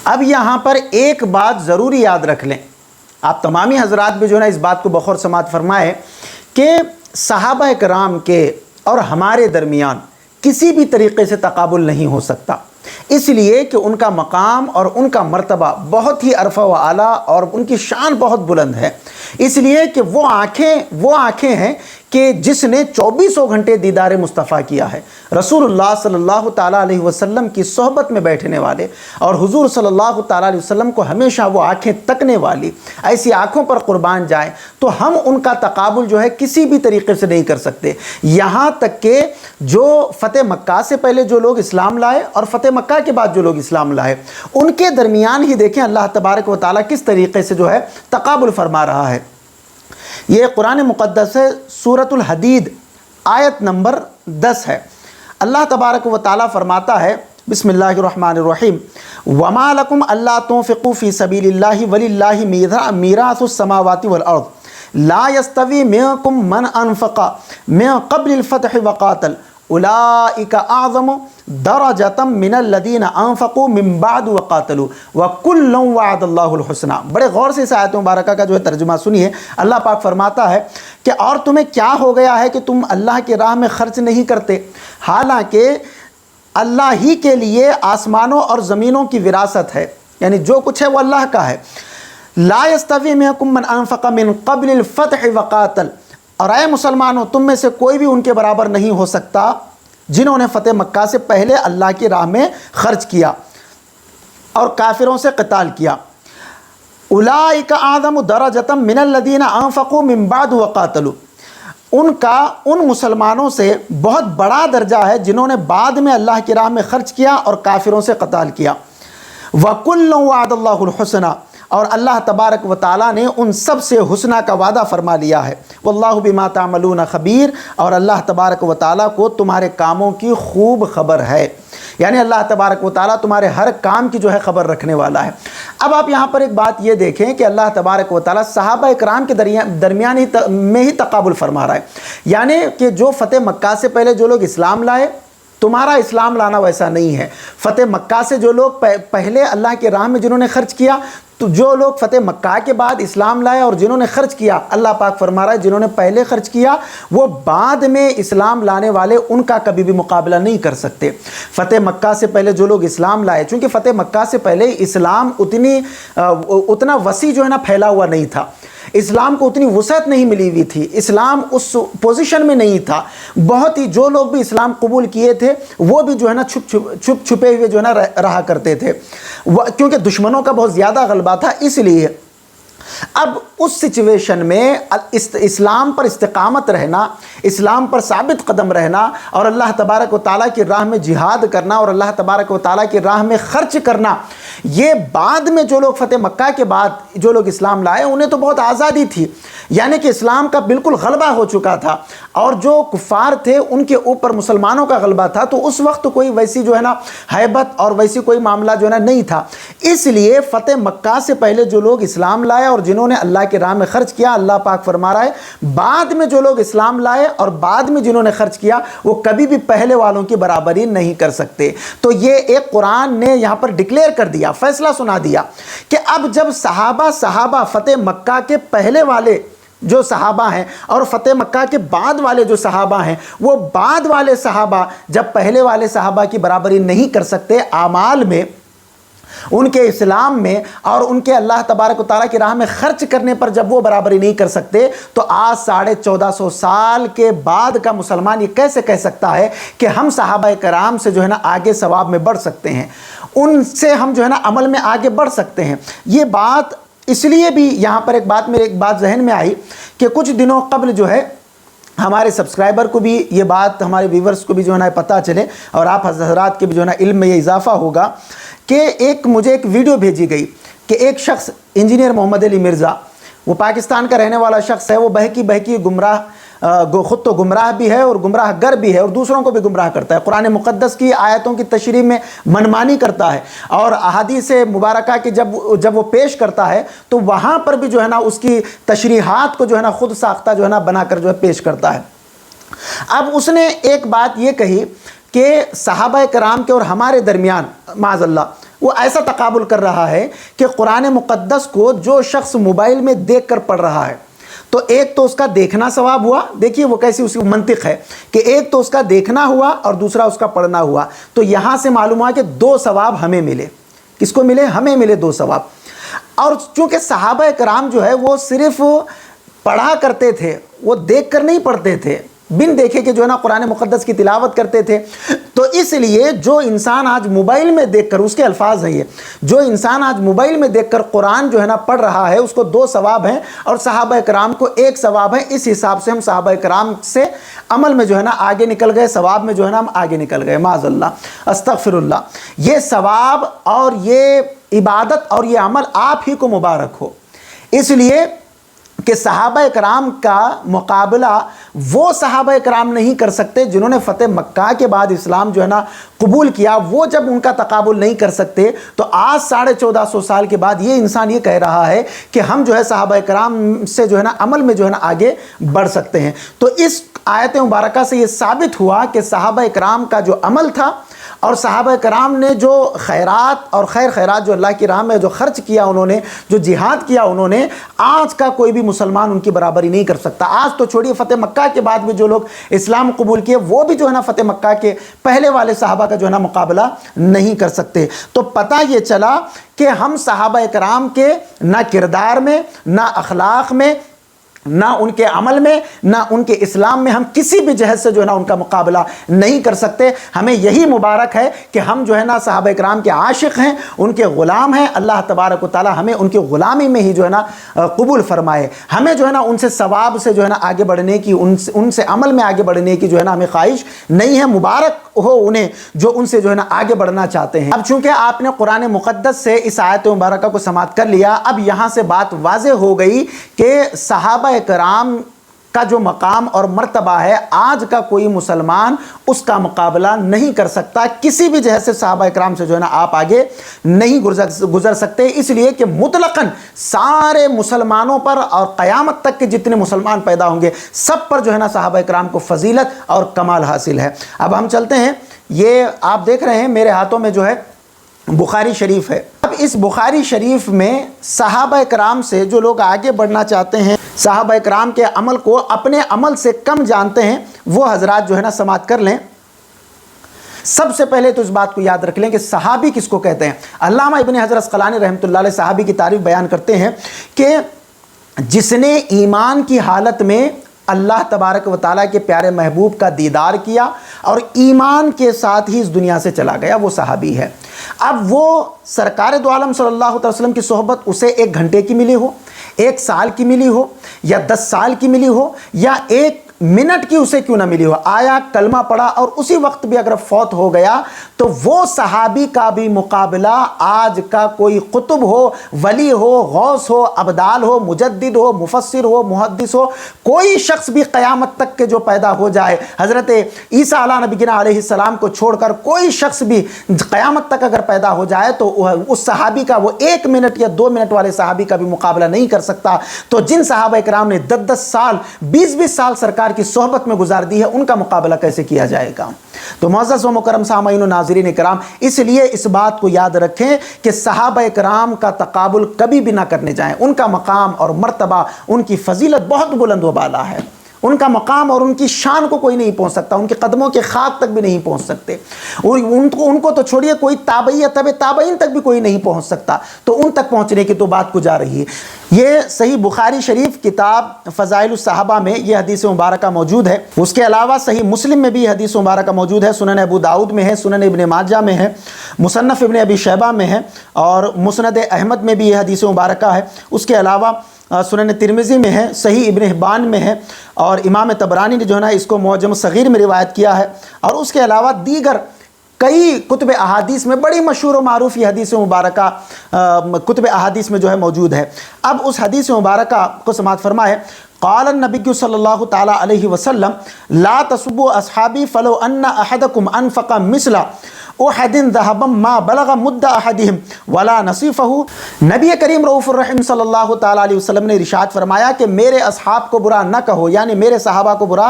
اب یہاں پر ایک بات ضروری یاد رکھ لیں، آپ تمامی حضرات بھی جو ہے نا اس بات کو بخور سماعت فرمائے کہ صحابہ کرام کے اور ہمارے درمیان کسی بھی طریقے سے تقابل نہیں ہو سکتا، اس لیے کہ ان کا مقام اور ان کا مرتبہ بہت ہی عرفہ و اعلیٰ اور ان کی شان بہت بلند ہے، اس لیے کہ وہ آنکھیں ہیں کہ جس نے 24 گھنٹے دیدار مصطفیٰ کیا ہے، رسول اللہ صلی اللہ تعالیٰ علیہ وسلم کی صحبت میں بیٹھنے والے اور حضور صلی اللہ تعالیٰ علیہ وسلم کو ہمیشہ وہ آنکھیں تکنے والی، ایسی آنکھوں پر قربان جائیں تو ہم ان کا تقابل جو ہے کسی بھی طریقے سے نہیں کر سکتے۔ یہاں تک کہ جو فتح مکہ سے پہلے جو لوگ اسلام لائے اور فتح مکہ کے بعد جو لوگ اسلام لائے، ان کے درمیان ہی دیکھیں اللہ تبارک و تعالیٰ کس طریقے سے جو ہے تقابل فرما رہا ہے۔ یہ قرآن مقدس ہے، سورۃ الحدید آیت نمبر 10 ہے۔ اللہ تبارک و تعالیٰ فرماتا ہے، بسم اللہ الرحمن الرحیم، وَمَا لَكُمْ أَلَّا تُنْفِقُوا فِي سَبِيلِ اللَّهِ وَلِلَّهِ مِيرَاثُ السَّمَاوَاتِ وَالْأَرْضِ لَا يَسْتَوِي مِنكُم مَّنْ أَنفَقَ مِن قَبْلِ الْفَتْحِ وَقَاتَلَ أُولَٰئِكَ أَعْظَمُ دَرَجَةً مِّنَ الَّذِينَ أَنفَقُوا مِن بَعْدُ وَقَاتَلُوا وَكُلًّا وَعَدَ اللَّهُ الْحُسْنَىٰ۔ بڑے غور سے اس آیت مبارکہ کا جو ہے ترجمہ سنیے۔ اللہ پاک فرماتا ہے کہ اور تمہیں کیا ہو گیا ہے کہ تم اللہ کی راہ میں خرچ نہیں کرتے، حالانکہ اللہ ہی کے لیے آسمانوں اور زمینوں کی وراثت ہے، یعنی جو کچھ ہے وہ اللہ کا ہے۔ لا يستوي منكم من انفق من قبل الفتح وقاتل، اور اے مسلمانوں تم میں سے کوئی بھی ان کے برابر نہیں ہو سکتا جنہوں نے فتح مکہ سے پہلے اللہ کی راہ میں خرچ کیا اور کافروں سے قتال کیا۔ اولئک اعظم درجۃ من الذین انفقوا من بعد وقاتلوا، ان مسلمانوں سے بہت بڑا درجہ ہے جنہوں نے بعد میں اللہ کی راہ میں خرچ کیا اور کافروں سے قتال کیا۔ وَكُلًّا وَعَدَ اللَّهُ الْحُسْنَىٰ، اور اللہ تبارک و تعالیٰ نے ان سب سے حسنہ کا وعدہ فرما لیا ہے۔ واللہ بما تعملون خبیر، اور اللہ تبارک و تعالیٰ کو تمہارے کاموں کی خوب خبر ہے، یعنی اللہ تبارک و تعالیٰ تمہارے ہر کام کی جو ہے خبر رکھنے والا ہے۔ اب آپ یہاں پر ایک بات یہ دیکھیں کہ اللہ تبارک و تعالیٰ صحابہ اکرام کے درمیان میں ہی تقابل فرما رہا ہے، یعنی کہ جو فتح مکہ سے پہلے جو لوگ اسلام لائے، تمہارا اسلام لانا ویسا نہیں ہے۔ فتح مکہ سے جو لوگ پہلے اللہ کے راہ میں جنہوں نے خرچ کیا، تو جو لوگ فتح مکہ کے بعد اسلام لائے اور جنہوں نے خرچ کیا، اللہ پاک فرما رہا ہے جنہوں نے پہلے خرچ کیا وہ بعد میں اسلام لانے والے ان کا کبھی بھی مقابلہ نہیں کر سکتے۔ فتح مکہ سے پہلے جو لوگ اسلام لائے، چونکہ فتح مکہ سے پہلے اسلام اتنا وسیع جو ہے نا پھیلا ہوا نہیں تھا، اسلام کو اتنی وسعت نہیں ملی ہوئی تھی، اسلام اس پوزیشن میں نہیں تھا، بہت ہی جو لوگ بھی اسلام قبول کیے تھے وہ بھی جو ہے نا چھپے ہوئے جو ہے نا رہا کرتے تھے، کیونکہ دشمنوں کا بہت زیادہ غلبہ تھا۔ اس لیے اب اس سچویشن میں اسلام پر استقامت رہنا، اسلام پر ثابت قدم رہنا اور اللہ تبارک و تعالیٰ کی راہ میں جہاد کرنا اور اللہ تبارک و تعالیٰ کی راہ میں خرچ کرنا، یہ بعد میں جو لوگ فتح مکہ کے بعد جو لوگ اسلام لائے انہیں تو بہت آزادی تھی، یعنی کہ اسلام کا بالکل غلبہ ہو چکا تھا اور جو کفار تھے ان کے اوپر مسلمانوں کا غلبہ تھا، تو اس وقت کوئی ویسی جو ہے نا ہیبت اور ویسی کوئی معاملہ جو ہے نا نہیں تھا۔ اس لیے فتح مکہ سے پہلے جو لوگ اسلام لائے اور جنہوں نے اللہ کے راہ میں خرچ کیا، اللہ پاک فرما رہا ہے بعد میں جو لوگ اسلام لائے اور بعد میں جنہوں نے خرچ کیا وہ کبھی بھی پہلے والوں کی برابری نہیں کر سکتے۔ تو یہ ایک قرآن نے یہاں پر ڈکلیئر کر دیا، فیصلہ سنا دیا کہ اب جب صحابہ فتح مکہ کے پہلے والے جو صحابہ ہیں اور فتح مکہ کے بعد والے جو صحابہ ہیں، وہ بعد والے صحابہ جب پہلے والے صحابہ کی برابری نہیں کر سکتے اعمال میں، ان کے اسلام میں اور ان کے اللہ تبارک و تعالیٰ کی راہ میں خرچ کرنے پر جب وہ برابری نہیں کر سکتے، تو آج 1450 سال کے بعد کا مسلمان یہ کیسے کہہ سکتا ہے کہ ہم صحابہ کرام سے جو ہے نا آگے ثواب میں بڑھ سکتے ہیں، ان سے ہم جو ہے نا عمل میں آگے بڑھ سکتے ہیں؟ یہ بات اس لیے بھی یہاں پر میرے ایک بات ذہن میں آئی کہ کچھ دنوں قبل جو ہے ہمارے سبسکرائبر کو بھی یہ بات، ہمارے ویورز کو بھی جو ہے نا پتہ چلے اور آپ حضرات کے بھی جو ہے نا علم میں یہ اضافہ ہوگا کہ مجھے ایک ویڈیو بھیجی گئی کہ ایک شخص انجینئر محمد علی مرزا، وہ پاکستان کا رہنے والا شخص ہے، وہ بہکی گمراہ، خود تو گمراہ بھی ہے اور گمراہ گر بھی ہے اور دوسروں کو بھی گمراہ کرتا ہے، قرآن مقدس کی آیتوں کی تشریح میں منمانی کرتا ہے اور احادیث مبارکہ کی جب وہ پیش کرتا ہے تو وہاں پر بھی جو ہے نا اس کی تشریحات کو جو ہے نا خود ساختہ جو ہے نا بنا کر جو ہے پیش کرتا ہے۔ اب اس نے ایک بات یہ کہی کہ صحابہ کرام کے اور ہمارے درمیان معاذ اللہ وہ ایسا تقابل کر رہا ہے کہ قرآن مقدس کو جو شخص موبائل میں دیکھ کر پڑھ رہا ہے تو ایک تو اس کا دیکھنا ثواب ہوا، دیکھیے وہ کیسی اس کی منطق ہے کہ ایک تو اس کا دیکھنا ہوا اور دوسرا اس کا پڑھنا ہوا، تو یہاں سے معلوم ہوا کہ 2 ثواب ہمیں ملے۔ کس کو ملے؟ ہمیں ملے 2 ثواب۔ اور چونکہ صحابہ کرام جو ہے وہ صرف پڑھا کرتے تھے، وہ دیکھ کر نہیں پڑھتے تھے، بن دیکھے کہ جو ہے نا قرآن مقدس کی تلاوت کرتے تھے، تو اس لیے جو انسان آج موبائل میں دیکھ کر، اس کے الفاظ ہیں یہ، جو انسان آج موبائل میں دیکھ کر قرآن جو ہے نا پڑھ رہا ہے اس کو 2 ثواب ہیں اور صحابہ کرام کو 1 ثواب ہے۔ اس حساب سے ہم صحابہ کرام سے عمل میں جو ہے نا آگے نکل گئے، ثواب میں جو ہے نا ہم آگے نکل گئے، معاذ اللہ، استغفر اللہ۔ یہ ثواب اور یہ عبادت اور یہ عمل آپ ہی کو مبارک ہو، اس لیے کہ صحابہ کرام کا مقابلہ وہ صحابہ کرام نہیں کر سکتے جنہوں نے فتح مکہ کے بعد اسلام جو ہے نا قبول کیا۔ وہ جب ان کا تقابل نہیں کر سکتے تو آج 1450 سال کے بعد یہ انسان یہ کہہ رہا ہے کہ ہم جو ہے صحابہ کرام سے جو ہے نا عمل میں جو ہے نا آگے بڑھ سکتے ہیں۔ تو اس آیت مبارکہ سے یہ ثابت ہوا کہ صحابہ کرام کا جو عمل تھا اور صحابہ کرام نے جو خیرات اور خیرات جو اللہ کی راہ میں جو خرچ کیا انہوں نے، جو جہاد کیا انہوں نے، آج کا کوئی بھی مسلمان ان کی برابری نہیں کر سکتا۔ آج تو چھوڑیے فتح مکہ کے بعد بھی جو لوگ اسلام قبول کیے وہ بھی جو ہے نا فتح مکہ کے پہلے والے صحابہ کا جو ہے نا مقابلہ نہیں کر سکتے۔ تو پتہ یہ چلا کہ ہم صحابہ کرام کے نہ کردار میں، نہ اخلاق میں، نہ ان کے عمل میں، نہ ان کے اسلام میں، ہم کسی بھی جہت سے جو ہے نا ان کا مقابلہ نہیں کر سکتے۔ ہمیں یہی مبارک ہے کہ ہم جو ہے نا صحابہ کرام کے عاشق ہیں، ان کے غلام ہیں۔ اللہ تبارک و تعالی ہمیں ان کی غلامی میں ہی جو ہے نا قبول فرمائے۔ ہمیں جو ہے نا ان سے ثواب سے جو ہے نا آگے بڑھنے کی، ان سے عمل میں آگے بڑھنے کی جو ہے نا ہمیں خواہش نہیں ہے۔ مبارک ہو انہیں جو ان سے جو ہے نا آگے بڑھنا چاہتے ہیں۔ اب چونکہ آپ نے قرآن مقدس سے اس آیت مبارکہ کو سماعت کر لیا، اب یہاں سے بات واضح ہو گئی کہ صحابہ کرام کا جو مقام اور مرتبہ ہے، آج کا کوئی مسلمان اس کا مقابلہ نہیں کر سکتا۔ کسی بھی جہت سے صحابہ کرام سے جو ہے نا آپ آگے نہیں گزر سکتے، اس لیے کہ مطلقاً سارے مسلمانوں پر اور قیامت تک کے جتنے مسلمان پیدا ہوں گے سب پر جو ہے نا صحابہ کرام کو فضیلت اور کمال حاصل ہے۔ اب ہم چلتے ہیں، یہ آپ دیکھ رہے ہیں میرے ہاتھوں میں جو ہے بخاری شریف ہے۔ اب اس بخاری شریف میں صحابہ کرام سے جو لوگ آگے بڑھنا چاہتے ہیں، صحابہ کرام کے عمل کو اپنے عمل سے کم جانتے ہیں، وہ حضرات جو ہے نا سماعت کر لیں۔ سب سے پہلے تو اس بات کو یاد رکھ لیں کہ صحابی کس کو کہتے ہیں۔ علامہ ابن حجر عسقلانی رحمۃ اللہ علیہ صحابی کی تعریف بیان کرتے ہیں کہ جس نے ایمان کی حالت میں اللہ تبارک و تعالیٰ کے پیارے محبوب کا دیدار کیا اور ایمان کے ساتھ ہی اس دنیا سے چلا گیا، وہ صحابی ہے۔ اب وہ سرکار دو عالم صلی اللہ علیہ وسلم کی صحبت اسے 1 گھنٹے کی ملی ہو، 1 سال کی ملی ہو، یا 10 سال کی ملی ہو، یا 1 منٹ کی اسے کیوں نہ ملی ہو، آیا کلمہ پڑھا اور اسی وقت بھی اگر فوت ہو گیا تو وہ صحابی کا بھی مقابلہ آج کا کوئی قطب ہو، ولی ہو، غوث ہو، ابدال ہو، مجدد ہو، مفسر ہو، محدث ہو، کوئی شخص بھی قیامت تک کے جو پیدا ہو جائے، حضرت عیسیٰ علیہ نبینا علیہ السلام کو چھوڑ کر کوئی شخص بھی قیامت تک اگر پیدا ہو جائے تو اس صحابی کا، وہ 1 منٹ یا 2 منٹ والے صحابی کا بھی مقابلہ نہیں کر سکتا۔ تو جن صحابہ کرام نے 10 سال، 20 سال سرکار کی صحبت میں گزار دی ہے، ان کا مقابلہ کیسے کیا جائے گا؟ تو معزز و مکرم سامعین و ناظرین کرام، اس لیے اس بات کو یاد رکھیں کہ صحابہ کرام کا تقابل کبھی بھی نہ کرنے جائیں۔ ان کا مقام اور مرتبہ، ان کی فضیلت بہت بلند و بالا ہے۔ ان کا مقام اور ان کی شان کو کوئی نہیں پہنچ سکتا، ان کے قدموں کے خاک تک بھی نہیں پہنچ سکتے، اور ان کو تو چھوڑیے، کوئی تابعی یا تبع تابعین تک بھی کوئی نہیں پہنچ سکتا، تو ان تک پہنچنے کی تو بات کو جا رہی ہے۔ یہ صحیح بخاری شریف کتاب فضائل الصحابہ میں یہ حدیث مبارکہ موجود ہے۔ اس کے علاوہ صحیح مسلم میں بھی حدیث مبارکہ موجود ہے، سنن ابو داؤد میں ہے، سنن ابن ماجہ میں ہے، مصنف ابن ابی شیبہ میں ہے، اور مسند احمد میں بھی یہ حدیث مبارکہ ہے۔ اس کے علاوہ سنن ترمذی میں ہے، صحیح ابن حبان میں ہے، اور امام طبرانی نے جو ہے نا اس کو معجم صغیر میں روایت کیا ہے، اور اس کے علاوہ دیگر کئی کتب احادیث میں بڑی مشہور و معروف یہ حدیث مبارکہ کتب احادیث میں جو ہے موجود ہے۔ اب اس حدیث مبارکہ کو سماعت فرمائے۔ قال النبی صلی اللہ تعالی علیہ وسلم لا تسبوا اصحابی فلو ان احدکم انفق مثل احد ذهبا ما بلغ مد احدهم ولا نصیفه۔ نبی کریم رؤوف الرحیم صلی اللہ تعالی علیہ وسلم نے ارشاد فرمایا کہ میرے اصحاب کو برا نہ کہو، یعنی میرے صحابہ کو برا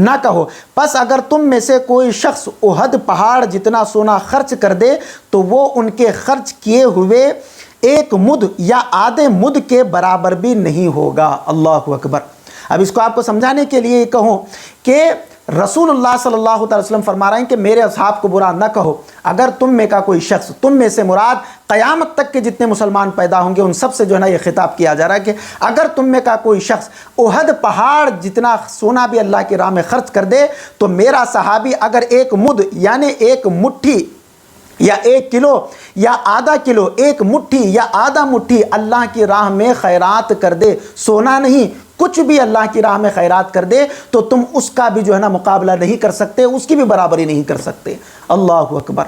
نہ کہو، پس اگر تم میں سے کوئی شخص احد پہاڑ جتنا سونا خرچ کر دے تو وہ ان کے خرچ کیے ہوئے ایک مد یا آدھے مد کے برابر بھی نہیں ہوگا۔ اللہ اکبر۔ اب اس کو آپ کو سمجھانے کے لیے کہوں کہ رسول اللہ صلی اللہ علیہ وسلم فرما رہے ہیں کہ میرے اصحاب کو برا نہ کہو، اگر تم میں کا کوئی شخص، تم میں سے مراد قیامت تک کے جتنے مسلمان پیدا ہوں گے ان سب سے جو ہے نا یہ خطاب کیا جا رہا ہے کہ اگر تم میں کا کوئی شخص احد پہاڑ جتنا سونا بھی اللہ کی راہ میں خرچ کر دے تو میرا صحابی اگر ایک مد یعنی ایک مٹھی یا 1 کلو یا آدھا کلو، ایک مٹھی یا آدھا مٹھی اللہ کی راہ میں خیرات کر دے، سونا نہیں کچھ بھی اللہ کی راہ میں خیرات کر دے تو تم اس کا بھی جو ہے نا مقابلہ نہیں کر سکتے، اس کی بھی برابری نہیں کر سکتے۔ اللہ اکبر۔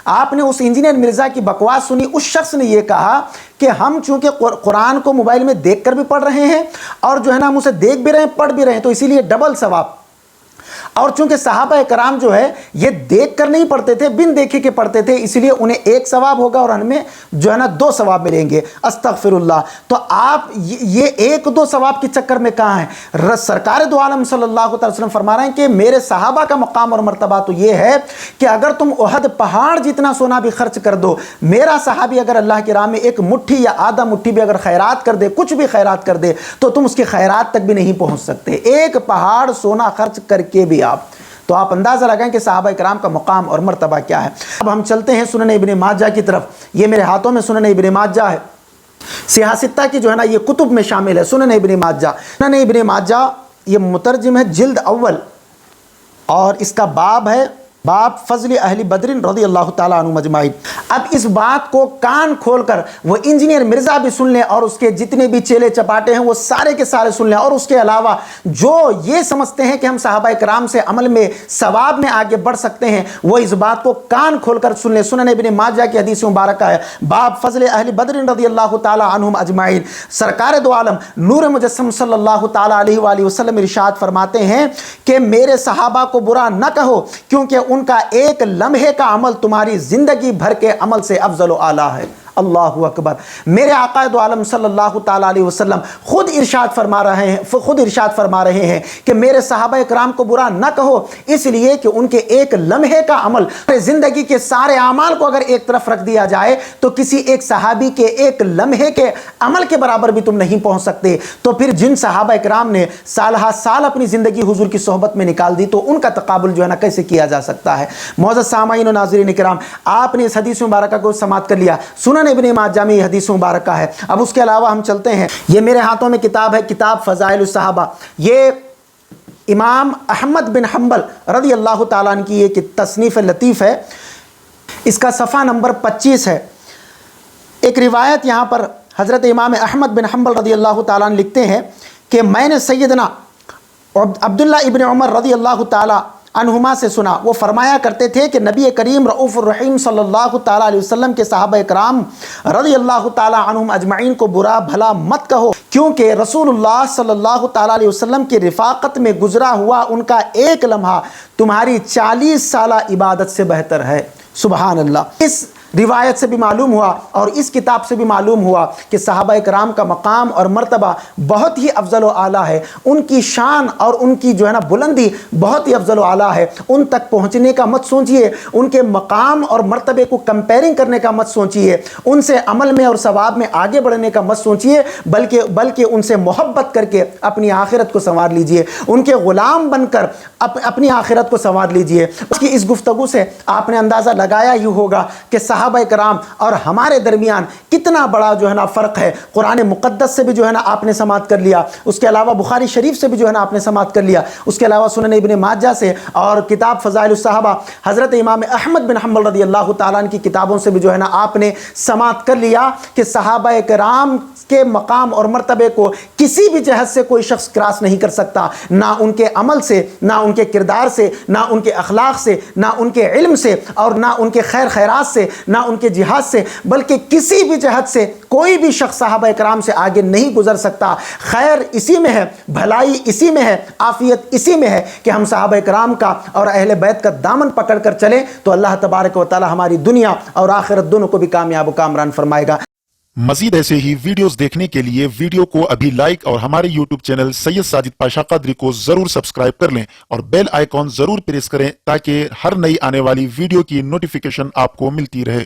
آپ نے اس انجینئر مرزا کی بکواس سنی، اس شخص نے یہ کہا کہ ہم چونکہ قرآن کو موبائل میں دیکھ کر بھی پڑھ رہے ہیں اور جو ہے نا ہم اسے دیکھ بھی رہے ہیں پڑھ بھی رہے ہیں تو اسی لیے ڈبل ثواب، اور چونکہ صحابہ کرام جو ہے یہ دیکھ کر نہیں پڑھتے تھے، بن دیکھے کے پڑھتے تھے، اس لیے انہیں 1 ثواب ہوگا اور ہمیں جو ہے نا 2 ثواب ملیں گے۔ استغفر اللہ۔ تو آپ یہ 1-2 ثواب کے چکر میں کہاں ہیں؟ سرکار دو عالم صلی اللہ علیہ وسلم فرما رہے ہیں کہ میرے صحابہ کا مقام اور مرتبہ تو یہ ہے کہ اگر تم احد پہاڑ جتنا سونا بھی خرچ کر دو، میرا صحابی اگر اللہ کی راہ میں 1 مٹھی یا آدھا مٹھی بھی اگر خیرات کر دے، کچھ بھی خیرات کر دے تو تم اس کی خیرات تک بھی نہیں پہنچ سکتے، 1 پہاڑ سونا خرچ کر کے بھی تو آپ اندازہ لگائیں کہ صحابہ کرام کا مقام اور مرتبہ کیا ہے۔ اب ہم چلتے ہیں سنن ابن ماجہ کی طرف۔ یہ میرے ہاتھوں میں سنن ابن ماجہ ہے، سیاستہ کی جو ہے نا یہ کتب میں شامل ہے سنن ابن ماجہ۔ سنن ابن ماجہ یہ مترجم ہے جلد اول، اور اس کا باب ہے باب فضل اہل بدر رضی اللہ تعالیٰ عنہ مجمعین۔ اب اس بات کو کان کھول کر وہ انجینئر مرزا بھی سن لیں اور اس کے جتنے بھی چیلے چپاٹے ہیں وہ سارے کے سارے سن لیں، اور اس کے علاوہ جو یہ سمجھتے ہیں کہ ہم صحابہ کرام سے عمل میں ثواب میں آگے بڑھ سکتے ہیں وہ اس بات کو کان کھول کر سن لیں۔ سنن ابن ماجہ کی حدیث مبارکہ ہے باب فضل اہل بدر رضی اللہ تعالیٰ عنہم اجمعین۔ سرکار دو عالم نور مجسم صلی اللہ تعالیٰ علیہ وآلہ وسلم ارشاد فرماتے ہیں کہ میرے صحابہ کو برا نہ کہو کیونکہ ان کا ایک لمحے کا عمل تمہاری زندگی بھر کے عمل سے افضل و اعلیٰ ہے۔ اللہ اکبر۔ میرے آقا دو عالم صلی اللہ تعالیٰ علیہ وسلم خود ارشاد فرما رہے ہیں کہ میرے صحابہ کرام کو برا نہ کہو، اس لیے کہ ان کے ایک لمحے کا عمل، زندگی کے سارے اعمال کو اگر ایک طرف رکھ دیا جائے تو کسی ایک صحابی کے ایک لمحے کے عمل کے برابر بھی تم نہیں پہنچ سکتے۔ تو پھر جن صحابہ کرام نے سالہ سال اپنی زندگی حضور کی صحبت میں نکال دی تو ان کا تقابل جو ہے نا کیسے کیا جا سکتا ہے؟ معزز سامعین و ناظرین کرام، آپ نے اس حدیث مبارکہ کو سماعت کر لیا، سنن ابن ماجہ میں یہ حدیث مبارکہ ہے۔ اب اس کے علاوہ ہم چلتے ہیں، یہ میرے ہاتھوں میں کتاب ہے کتاب فضائل الصحابہ، یہ امام احمد بن حنبل رضی اللہ تعالیٰ عنہ کی یہ تصنیف لطیف ہے، اس کا صفحہ نمبر 25 ہے۔ ایک روایت یہاں پر حضرت امام احمد بن حنبل رضی اللہ تعالیٰ عنہ لکھتے ہیں کہ میں نے سیدنا عبداللہ ابن عمر رضی اللہ تعالیٰ عنہما سے سنا، وہ فرمایا کرتے تھے کہ نبی کریم رؤوف الرحیم صلی اللہ تعالیٰ علیہ وسلم کے صحابہ کرام رضی اللہ تعالیٰ عنہم اجمعین کو برا بھلا مت کہو، کیونکہ رسول اللہ صلی اللہ تعالیٰ علیہ وسلم کی رفاقت میں گزرا ہوا ان کا ایک لمحہ تمہاری 40 سالہ عبادت سے بہتر ہے۔ سبحان اللہ۔ اس روایت سے بھی معلوم ہوا اور اس کتاب سے بھی معلوم ہوا کہ صحابہ کرام کا مقام اور مرتبہ بہت ہی افضل و اعلیٰ ہے، ان کی شان اور ان کی جو ہے نا بلندی بہت ہی افضل و اعلیٰ ہے۔ ان تک پہنچنے کا مت سوچئے، ان کے مقام اور مرتبے کو کمپیرنگ کرنے کا مت سوچئے، ان سے عمل میں اور ثواب میں آگے بڑھنے کا مت سوچئے، بلکہ ان سے محبت کر کے اپنی آخرت کو سنوار لیجئے، ان کے غلام بن کر اپنی آخرت کو سنوار لیجئے۔ اس کی اس گفتگو سے آپ نے اندازہ لگایا ہی ہوگا کہ صحابہ کرام اور ہمارے درمیان کتنا بڑا جو ہے نا فرق ہے۔ قرآن مقدس سے بھی جو ہے نا آپ نے سماعت کر لیا، اس کے علاوہ بخاری شریف سے بھی جو ہے نا آپ نے سماعت کر لیا، اس کے علاوہ سنن ابن ماجہ سے اور کتاب فضائل الصحابہ حضرت امام احمد بن حنبل رضی اللہ تعالیٰ عنہ کی کتابوں سے بھی جو ہے نا آپ نے سماعت کر لیا کہ صحابہ کرام کے مقام اور مرتبے کو کسی بھی جہت سے کوئی شخص کراس نہیں کر سکتا، نہ ان کے عمل سے، نہ ان کے کردار سے، نہ ان کے اخلاق سے، نہ ان کے علم سے، اور نہ ان کے خیر خیرات سے، نہ ان کے جہاد سے، بلکہ کسی بھی جہت سے کوئی بھی شخص صحابہ کرام سے آگے نہیں گزر سکتا۔ خیر اسی میں ہے، بھلائی اسی میں ہے، عافیت اسی میں ہے کہ ہم صحابہ کرام کا اور اہل بیت کا دامن پکڑ کر چلیں تو اللہ تبارک و تعالی ہماری دنیا اور آخرت دونوں کو بھی کامیاب و کامران فرمائے گا۔ مزید ایسے ہی ویڈیوز دیکھنے کے لیے ویڈیو کو ابھی لائک اور ہمارے یوٹیوب چینل سید ساجد پاشا قادری کو ضرور سبسکرائب کر لیں اور بیل آئیکن ضرور پریس کریں تاکہ ہر نئی آنے والی ویڈیو کی نوٹیفیکیشن آپ کو ملتی رہے۔